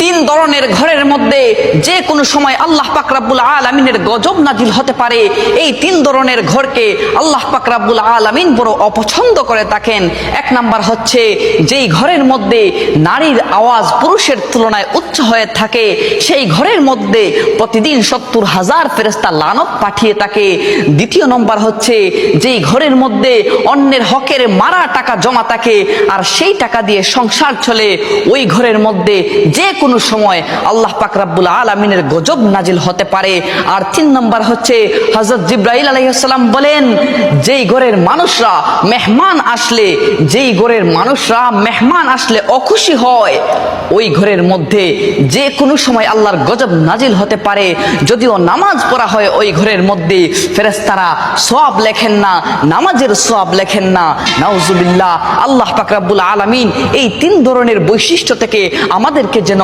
তিন ধরনের ঘরের মধ্যে যে কোনো সময় আল্লাহ পাক রব্বুল আলামিনের গজব নাজিল হতে পারে। এই তিন ধরনের ঘরকে আল্লাহ পাক রব্বুল আলামিন বড় অপছন্দ করে থাকেন। এক নাম্বার হচ্ছে যেই ঘরের মধ্যে নারীর আওয়াজ পুরুষের তুলনায় উচ্চ হয়ে থাকে, সেই ঘরের মধ্যে প্রতিদিন 70,000 ফেরেশতা লানত পাঠিয়ে থাকে। দ্বিতীয় নম্বর হচ্ছে যেই ঘরের মধ্যে অন্যের হকের মারা টাকা জমা থাকে আর সেই টাকা দিয়ে সংসার চলে, ওই ঘরের মধ্যে যে কোনো সময় আল্লাহ পাক রব্বুল আলামিনের গজব নাজিল হতে পারে। আর তিন নম্বর হচ্ছে হযরত জিবরাইল আলাইহিস সালাম বলেন, যেই ঘরের মানুষরা মেহমান আসলে অখুশি হয়, ওই ঘরের মধ্যে যে কোনো সময় আল্লাহর গজব নাজিল হতে পারে। যদিও নামাজ পড়া হয় ওই ঘরের মধ্যে, ফেরেশতারা সওয়াব লেখেন না, নামাজের সওয়াব লেখেন না। নাউজুবিল্লাহ। আল্লাহ পাক রব্বুল আলামিন এই তিন ধরনের বৈশিষ্ট্য থেকে আমাদেরকে যেন